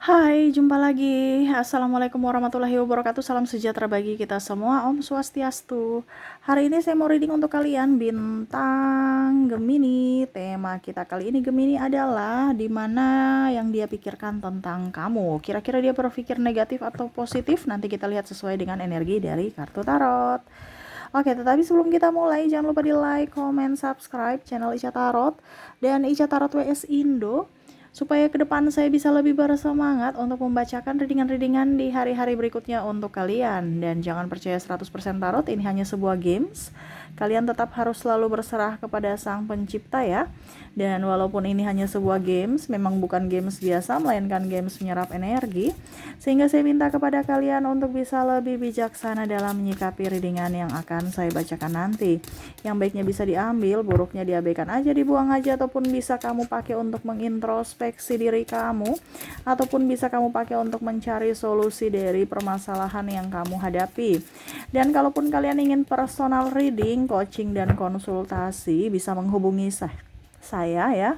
Hai, jumpa lagi. Assalamualaikum warahmatullahi wabarakatuh. Salam sejahtera bagi kita semua. Om Swastiastu. Hari ini saya mau reading untuk kalian bintang Gemini. Tema kita kali ini Gemini adalah dimana yang dia pikirkan tentang kamu. Kira-kira dia berpikir negatif atau positif? Nanti kita lihat sesuai dengan energi dari kartu tarot. Oke, tetapi sebelum kita mulai, jangan lupa di like, comment, subscribe channel Ica Tarot dan Ica Tarot WS Indo supaya ke depan saya bisa lebih bersemangat untuk membacakan readingan-readingan di hari-hari berikutnya untuk kalian. Dan jangan percaya 100% tarot, ini hanya sebuah games. Kalian tetap harus selalu berserah kepada Sang Pencipta ya. Dan walaupun ini hanya sebuah games, memang bukan games biasa, melainkan games menyerap energi. Sehingga saya minta kepada kalian untuk bisa lebih bijaksana dalam menyikapi readingan yang akan saya bacakan nanti. Yang baiknya bisa diambil, buruknya diabaikan aja, dibuang aja, ataupun bisa kamu pakai untuk mengintrospeksi diri kamu, ataupun bisa kamu pakai untuk mencari solusi dari permasalahan yang kamu hadapi. Dan kalaupun kalian ingin personal reading, coaching, dan konsultasi, bisa menghubungi saya ya.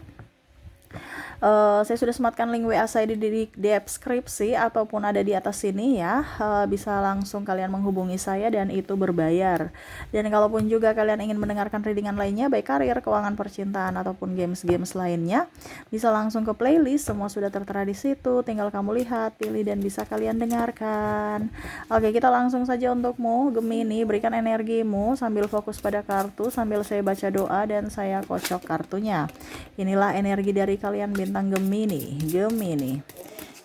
Saya sudah sematkan link WA saya di deskripsi ataupun ada di atas sini ya. Bisa langsung kalian menghubungi saya dan itu berbayar. Dan kalaupun juga kalian ingin mendengarkan readingan lainnya, baik karir, keuangan, percintaan ataupun games-games lainnya, bisa langsung ke playlist, semua sudah tertera di situ. Tinggal kamu lihat, pilih, dan bisa kalian dengarkan. Oke, kita langsung saja untukmu Gemini, berikan energimu sambil fokus pada kartu, sambil saya baca doa dan saya kocok kartunya. Inilah energi dari kalian bintang Gemini.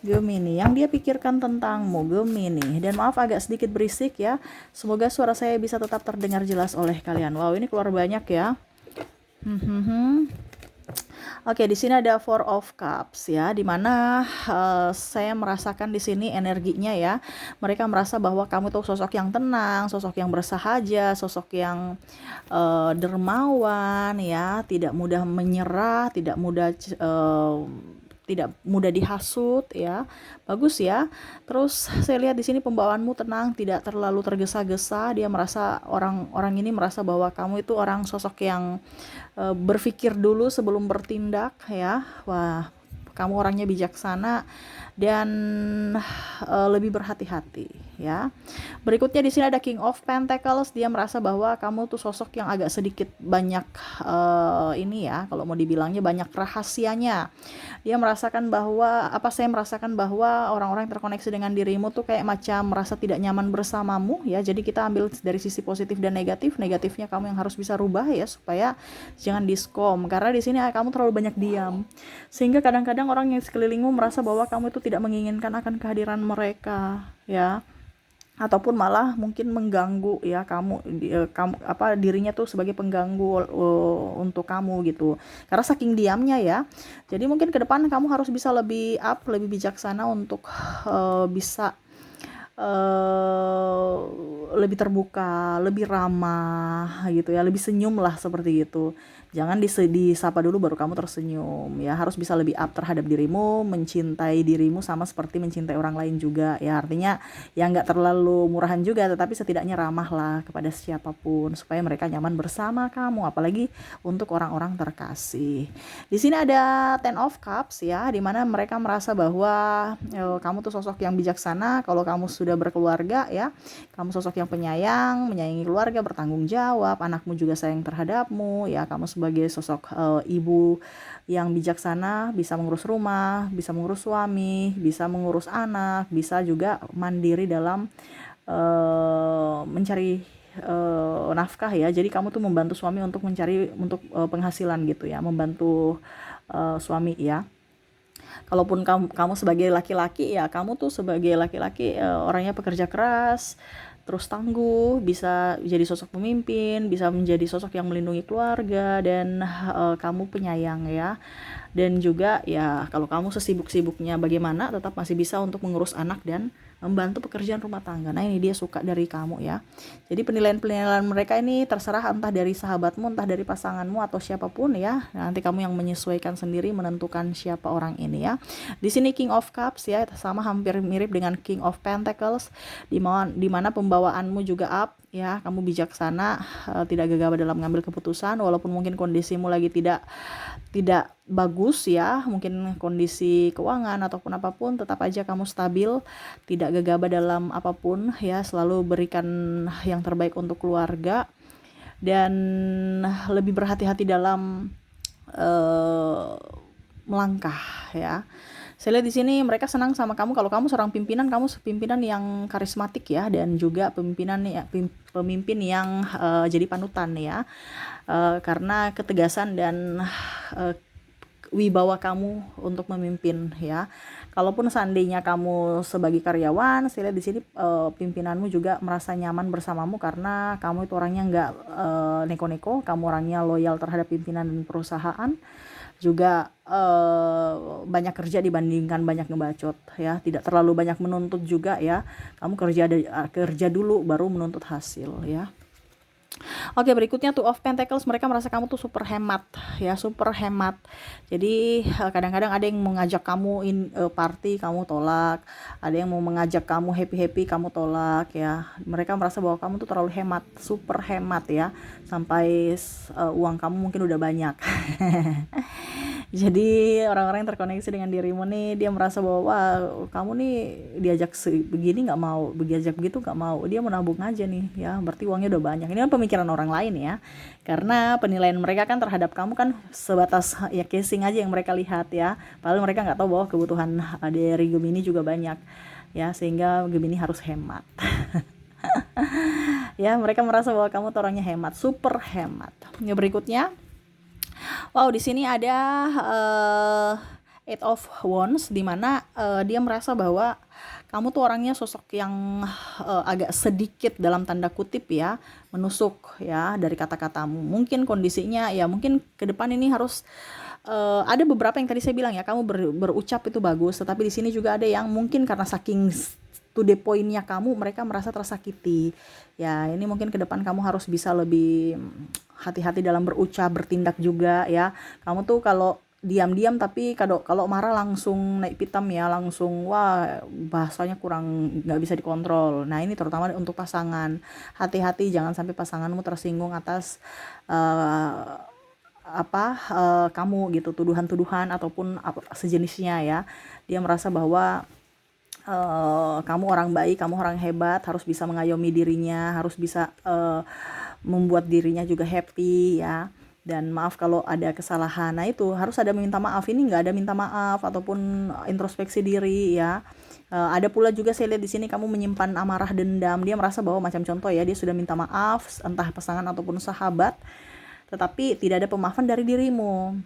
Gemini, yang dia pikirkan tentangmu, Gemini. Dan maaf agak sedikit berisik ya. Semoga suara saya bisa tetap terdengar jelas oleh kalian. Wow, ini keluar banyak ya. Oke, di sini ada Four of Cups ya, dimana saya merasakan di sini energinya ya. Mereka merasa bahwa kamu tuh sosok yang tenang, sosok yang bersahaja, sosok yang dermawan ya, tidak mudah menyerah, tidak mudah dihasut ya. Bagus ya. Terus saya lihat di sini pembawaanmu tenang, tidak terlalu tergesa-gesa. Dia merasa orang ini merasa bahwa kamu itu orang sosok yang berpikir dulu sebelum bertindak ya. Wah, kamu orangnya bijaksana dan lebih berhati-hati ya. Berikutnya di sini ada King of Pentacles. Dia merasa bahwa kamu tuh sosok yang agak sedikit banyak ini ya, kalau mau dibilangnya banyak rahasianya. Dia merasakan bahwa saya merasakan bahwa orang-orang yang terkoneksi dengan dirimu tuh kayak macam merasa tidak nyaman bersamamu ya. Jadi kita ambil dari sisi positif dan negatif. Negatifnya kamu yang harus bisa rubah ya, supaya jangan diskom, karena di sini kamu terlalu banyak diam. Sehingga kadang-kadang orang yang sekelilingmu merasa bahwa kamu itu tidak menginginkan akan kehadiran mereka ya, ataupun malah mungkin mengganggu ya dirinya tuh sebagai pengganggu untuk kamu gitu, karena saking diamnya ya. Jadi mungkin ke depan kamu harus bisa lebih lebih bijaksana untuk bisa lebih terbuka, lebih ramah gitu ya, lebih senyum lah seperti itu. Jangan disapa dulu baru kamu tersenyum ya, harus bisa lebih terhadap dirimu, mencintai dirimu sama seperti mencintai orang lain juga ya. Artinya ya nggak terlalu murahan juga, tetapi setidaknya ramah lah kepada siapapun supaya mereka nyaman bersama kamu, apalagi untuk orang-orang terkasih. Di sini ada Ten of Cups ya, dimana mereka merasa bahwa kamu tuh sosok yang bijaksana. Kalau kamu sudah berkeluarga ya, kamu sosok yang penyayang, menyayangi keluarga, bertanggung jawab, anakmu juga sayang terhadapmu ya. Kamu sebagai sosok ibu yang bijaksana, bisa mengurus rumah, bisa mengurus suami, bisa mengurus anak, bisa juga mandiri dalam mencari nafkah ya. Jadi kamu tuh membantu suami untuk mencari penghasilan gitu ya, membantu suami ya. Kalaupun kamu sebagai laki-laki ya, kamu tuh sebagai laki-laki orangnya pekerja keras, terus tangguh, bisa jadi sosok pemimpin, bisa menjadi sosok yang melindungi keluarga, dan kamu penyayang ya. Dan juga ya, kalau kamu sesibuk-sibuknya bagaimana tetap masih bisa untuk mengurus anak dan membantu pekerjaan rumah tangga. Nah, ini dia suka dari kamu ya. Jadi penilaian-penilaian mereka ini terserah, entah dari sahabatmu, entah dari pasanganmu, atau siapapun ya. Nanti kamu yang menyesuaikan sendiri, menentukan siapa orang ini ya. Di sini King of Cups ya, sama hampir mirip dengan King of Pentacles, di mana pembawa kewibawaanmu juga up ya, kamu bijaksana, tidak gegabah dalam mengambil keputusan walaupun mungkin kondisimu lagi tidak bagus ya, mungkin kondisi keuangan ataupun apapun, tetap aja kamu stabil, tidak gegabah dalam apapun ya, selalu berikan yang terbaik untuk keluarga dan lebih berhati-hati dalam melangkah ya. Saya lihat di sini mereka senang sama kamu kalau kamu seorang pimpinan, kamu pimpinan yang karismatik ya, dan juga pemimpin yang jadi panutan ya, karena ketegasan dan wibawa kamu untuk memimpin ya. Kalaupun seandainya kamu sebagai karyawan, saya lihat di sini pimpinanmu juga merasa nyaman bersamamu karena kamu itu orangnya nggak neko-neko, kamu orangnya loyal terhadap pimpinan dan perusahaan, juga banyak kerja dibandingkan banyak ngebacot ya, tidak terlalu banyak menuntut juga ya, kamu kerja dulu baru menuntut hasil ya. Oke, berikutnya Two of Pentacles, mereka merasa kamu tuh super hemat ya, super hemat. Jadi kadang-kadang ada yang mengajak kamu party, kamu tolak. Ada yang mau mengajak kamu happy-happy, kamu tolak ya. Mereka merasa bahwa kamu tuh terlalu hemat, super hemat ya. Sampai uang kamu mungkin udah banyak. Jadi orang-orang yang terkoneksi dengan dirimu nih, dia merasa bahwa wah, kamu nih diajak begini nggak mau, diajak begitu nggak mau, dia menabung aja nih ya, berarti uangnya udah banyak. Ini kan pemikiran orang lain ya, karena penilaian mereka kan terhadap kamu kan sebatas ya casing aja yang mereka lihat ya, padahal mereka nggak tahu bahwa kebutuhan dari Gemini juga banyak ya, sehingga Gemini harus hemat. Ya, mereka merasa bahwa kamu tuh orangnya hemat, super hemat. Yang berikutnya, wow, di sini ada Eight of Wands, di mana dia merasa bahwa kamu tuh orangnya sosok yang agak sedikit dalam tanda kutip ya, menusuk ya dari kata-katamu. Mungkin kondisinya ya, mungkin ke depan ini harus ada beberapa yang tadi saya bilang ya, kamu berucap itu bagus, tetapi di sini juga ada yang mungkin karena saking to the point-nya kamu, mereka merasa tersakiti. Ya, ini mungkin ke depan kamu harus bisa lebih hati-hati dalam berucap, bertindak juga ya. Kamu tuh kalau diam-diam tapi kalau marah langsung naik pitam ya, langsung wah, bahasanya kurang nggak bisa dikontrol. Nah, ini terutama untuk pasangan. Hati-hati jangan sampai pasanganmu tersinggung atas kamu gitu, tuduhan-tuduhan ataupun sejenisnya ya. Dia merasa bahwa kamu orang baik, kamu orang hebat, harus bisa mengayomi dirinya, harus bisa membuat dirinya juga happy ya. Dan maaf kalau ada kesalahan. Nah, itu harus ada minta maaf. Ini nggak ada minta maaf ataupun introspeksi diri ya. Ada pula juga saya lihat di sini kamu menyimpan amarah, dendam. Dia merasa bahwa macam contoh ya, dia sudah minta maaf entah pasangan ataupun sahabat, tetapi tidak ada pemaafan dari dirimu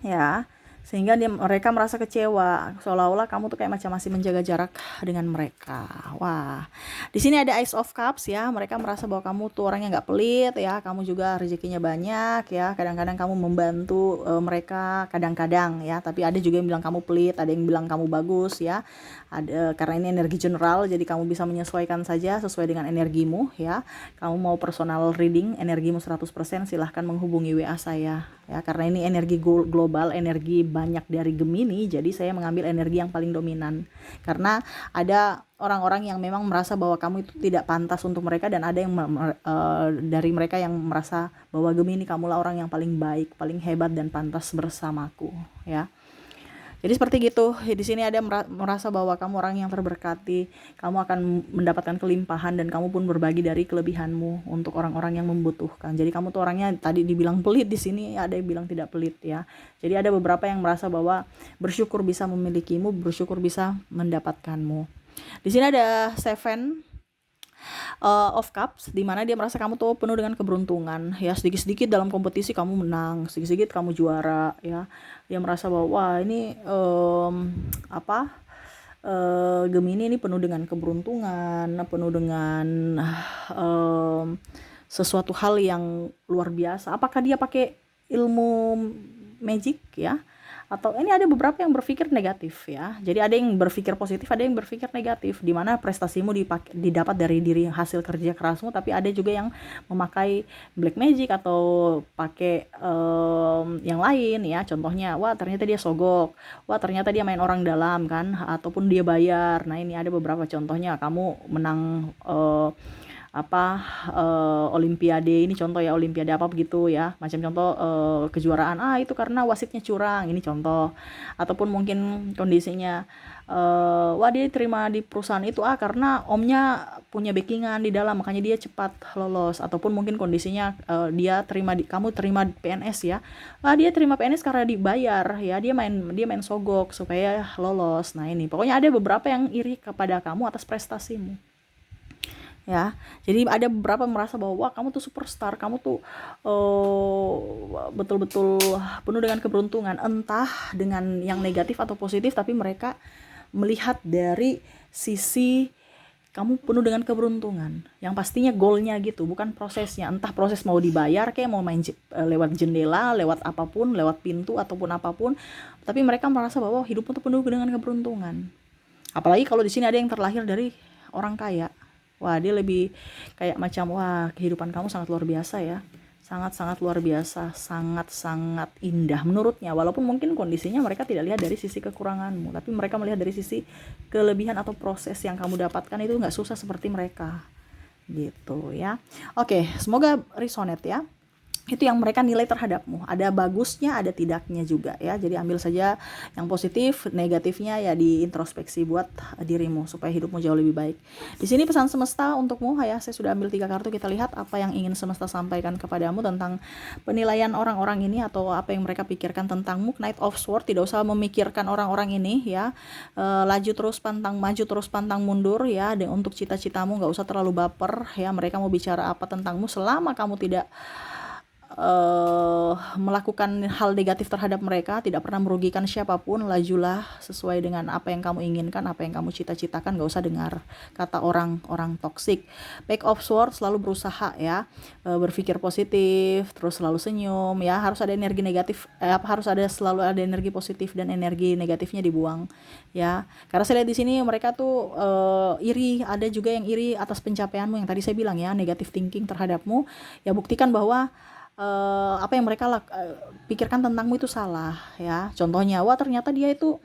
ya, sehingga mereka merasa kecewa, seolah-olah kamu tuh kayak macam masih menjaga jarak dengan mereka. Wah, di sini ada Ace of Cups ya, mereka merasa bahwa kamu tuh orangnya nggak pelit ya, kamu juga rezekinya banyak ya, kadang-kadang kamu membantu mereka, kadang-kadang ya, tapi ada juga yang bilang kamu pelit, ada yang bilang kamu bagus ya, ada karena ini energi general, jadi kamu bisa menyesuaikan saja sesuai dengan energimu ya. Kamu mau personal reading energimu 100%, silahkan menghubungi WA saya ya, karena ini energi global, energi banyak dari Gemini, jadi saya mengambil energi yang paling dominan karena ada orang-orang yang memang merasa bahwa kamu itu tidak pantas untuk mereka, dan ada yang dari mereka yang merasa bahwa Gemini kamulah orang yang paling baik, paling hebat dan pantas bersamaku ya. Jadi seperti gitu. Di sini ada merasa bahwa kamu orang yang terberkati, kamu akan mendapatkan kelimpahan dan kamu pun berbagi dari kelebihanmu untuk orang-orang yang membutuhkan. Jadi kamu tuh orangnya tadi dibilang pelit, di sini ada yang bilang tidak pelit ya. Jadi ada beberapa yang merasa bahwa bersyukur bisa memilikimu, bersyukur bisa mendapatkanmu. Di sini ada Seven of Cups, di mana dia merasa kamu tuh penuh dengan keberuntungan ya, sedikit-sedikit dalam kompetisi kamu menang, sedikit-sedikit kamu juara ya. Dia merasa bahwa wah, ini Gemini ini penuh dengan keberuntungan, penuh dengan sesuatu hal yang luar biasa. Apakah dia pakai ilmu magic ya, Atau ini ada beberapa yang berpikir negatif ya. Jadi ada yang berpikir positif, ada yang berpikir negatif, di mana prestasimu didapat dari diri hasil kerja kerasmu, tapi ada juga yang memakai black magic atau pakai yang lain ya. Contohnya, wah ternyata dia sogok, wah ternyata dia main orang dalam kan, ataupun dia bayar. Nah ini ada beberapa contohnya, kamu menang olimpiade, ini contoh ya, olimpiade apa begitu ya, macam contoh kejuaraan, itu karena wasitnya curang, ini contoh. Ataupun mungkin kondisinya wah dia terima di perusahaan itu karena omnya punya backingan di dalam, makanya dia cepat lolos. Ataupun mungkin kondisinya kamu terima di PNS ya, dia terima PNS karena dibayar ya, dia main sogok supaya lolos. Nah ini pokoknya ada beberapa yang iri kepada kamu atas prestasimu ya. Jadi ada beberapa merasa bahwa wah kamu tuh superstar, kamu tuh betul-betul penuh dengan keberuntungan, entah dengan yang negatif atau positif, tapi mereka melihat dari sisi kamu penuh dengan keberuntungan, yang pastinya goalnya gitu, bukan prosesnya. Entah proses mau dibayar kayak mau main lewat jendela, lewat apapun, lewat pintu ataupun apapun, tapi mereka merasa bahwa hidupmu tuh penuh dengan keberuntungan. Apalagi kalau di sini ada yang terlahir dari orang kaya. Wah, dia lebih kayak macam, wah kehidupan kamu sangat luar biasa ya. Sangat-sangat luar biasa, sangat-sangat indah menurutnya. Walaupun mungkin kondisinya mereka tidak lihat dari sisi kekuranganmu, tapi mereka melihat dari sisi kelebihan atau proses yang kamu dapatkan itu nggak susah seperti mereka. Gitu ya. Oke, semoga resonate ya. Itu yang mereka nilai terhadapmu, ada bagusnya ada tidaknya juga ya. Jadi ambil saja yang positif, negatifnya ya diintrospeksi buat dirimu supaya hidupmu jauh lebih baik. Di sini pesan semesta untukmu ya, saya sudah ambil 3 kartu, kita lihat apa yang ingin semesta sampaikan kepadamu tentang penilaian orang-orang ini atau apa yang mereka pikirkan tentangmu. Knight of Swords, tidak usah memikirkan orang-orang ini ya. Maju terus pantang mundur ya. Untuk cita-citamu nggak usah terlalu baper ya, mereka mau bicara apa tentangmu, selama kamu tidak melakukan hal negatif terhadap mereka, tidak pernah merugikan siapapun, lajulah sesuai dengan apa yang kamu inginkan, apa yang kamu cita-citakan. Gak usah dengar kata orang-orang toksik. Page of Swords, selalu berusaha ya, berpikir positif, terus selalu senyum ya. Harus ada energi negatif, selalu ada energi positif, dan energi negatifnya dibuang ya. Karena saya lihat di sini mereka tuh iri, ada juga yang iri atas pencapaianmu yang tadi saya bilang ya, negatif thinking terhadapmu. Ya buktikan bahwa apa yang mereka pikirkan tentangmu itu salah ya. Contohnya, wah ternyata dia itu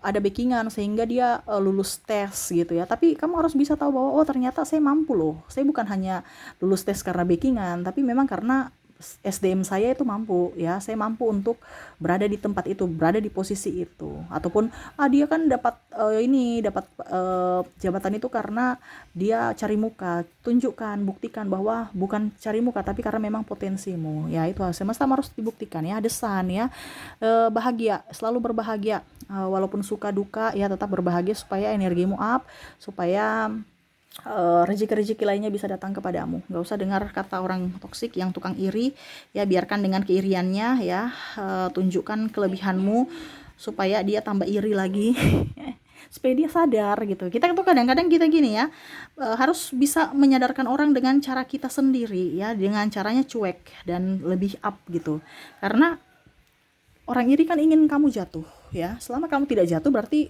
ada backingan sehingga dia lulus tes gitu ya. Tapi kamu harus bisa tahu bahwa oh ternyata saya mampu loh. Saya bukan hanya lulus tes karena backingan, tapi memang karena SDM saya itu mampu ya. Saya mampu untuk berada di tempat itu, berada di posisi itu. Ataupun dia kan dapat jabatan itu karena dia cari muka. Tunjukkan, buktikan bahwa bukan cari muka tapi karena memang potensimu ya. Itu semesta harus dibuktikan ya. Desan ya, bahagia, selalu berbahagia, walaupun suka duka ya, tetap berbahagia supaya energimu up, supaya rezeki-rezeki lainnya bisa datang kepadamu. Gak usah dengar kata orang toksik yang tukang iri ya. Biarkan dengan keiriannya ya, tunjukkan kelebihanmu supaya dia tambah iri lagi supaya dia sadar gitu. Kita tuh kadang-kadang kita gini ya, harus bisa menyadarkan orang dengan cara kita sendiri ya, dengan caranya cuek dan lebih up gitu. Karena orang iri kan ingin kamu jatuh ya. Selama kamu tidak jatuh berarti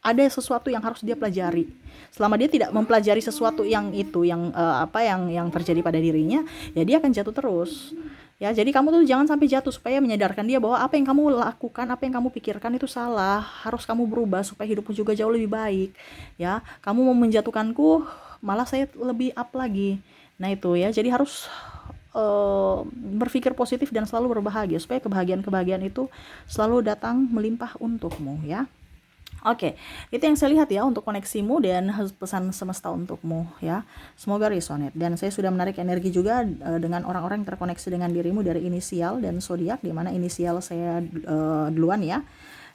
ada sesuatu yang harus dia pelajari. Selama dia tidak mempelajari sesuatu yang yang terjadi pada dirinya, ya dia akan jatuh terus. Ya, jadi kamu tuh jangan sampai jatuh, supaya menyadarkan dia bahwa apa yang kamu lakukan, apa yang kamu pikirkan itu salah, harus kamu berubah supaya hidupmu juga jauh lebih baik. Ya, kamu mau menjatuhkanku, malah saya lebih up lagi. Nah itu ya, jadi harus berpikir positif dan selalu berbahagia supaya kebahagiaan itu selalu datang melimpah untukmu ya. Oke, itu yang saya lihat ya untuk koneksimu dan pesan semesta untukmu ya. Semoga resonate. Dan saya sudah menarik energi juga dengan orang-orang yang terkoneksi dengan dirimu dari inisial dan zodiak, di mana inisial saya duluan ya.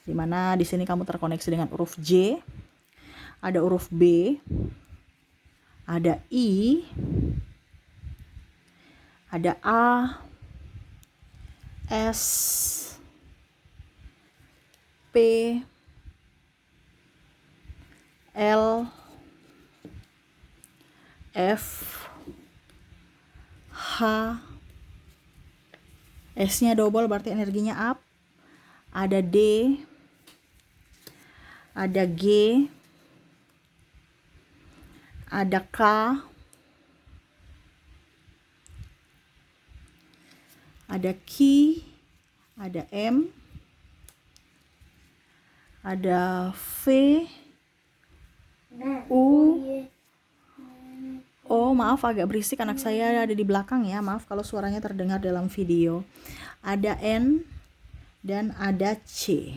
Di mana di sini kamu terkoneksi dengan huruf J, ada huruf B, ada I, ada A, S, P, L, F, H, S-nya double berarti energinya up. Ada D, ada G, ada K, ada Q, ada M, ada V, U. Oh, maaf agak berisik, anak saya ada di belakang ya. Maaf kalau suaranya terdengar dalam video. Ada N dan ada C.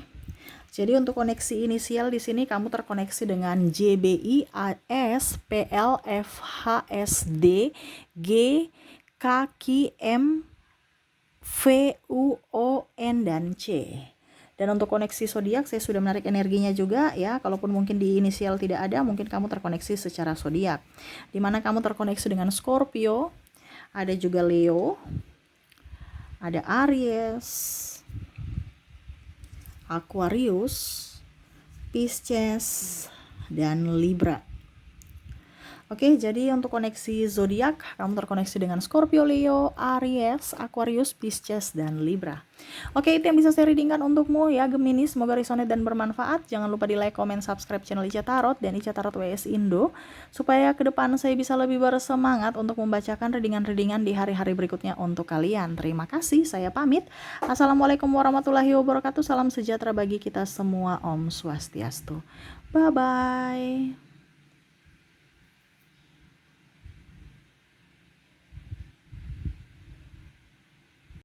Jadi untuk koneksi inisial di sini kamu terkoneksi dengan J, B, I, A, S, P, L, F, H, S, D, G, K, Q, M, V, U, O, N, dan C. Dan untuk koneksi zodiak saya sudah menarik energinya juga ya. Kalaupun mungkin di inisial tidak ada, mungkin kamu terkoneksi secara zodiak. Dimana kamu terkoneksi dengan Scorpio, ada juga Leo, ada Aries, Aquarius, Pisces, dan Libra. Oke, jadi untuk koneksi zodiak, kamu terkoneksi dengan Scorpio, Leo, Aries, Aquarius, Pisces, dan Libra. Oke, itu yang bisa saya readingkan untukmu ya Gemini. Semoga resonate dan bermanfaat. Jangan lupa di like, comment, subscribe channel Ica Tarot dan Ica Tarot WS Indo, supaya ke depan saya bisa lebih bersemangat untuk membacakan readingan-readingan di hari-hari berikutnya untuk kalian. Terima kasih, saya pamit. Assalamualaikum warahmatullahi wabarakatuh. Salam sejahtera bagi kita semua. Om Swastiastu. Bye-bye.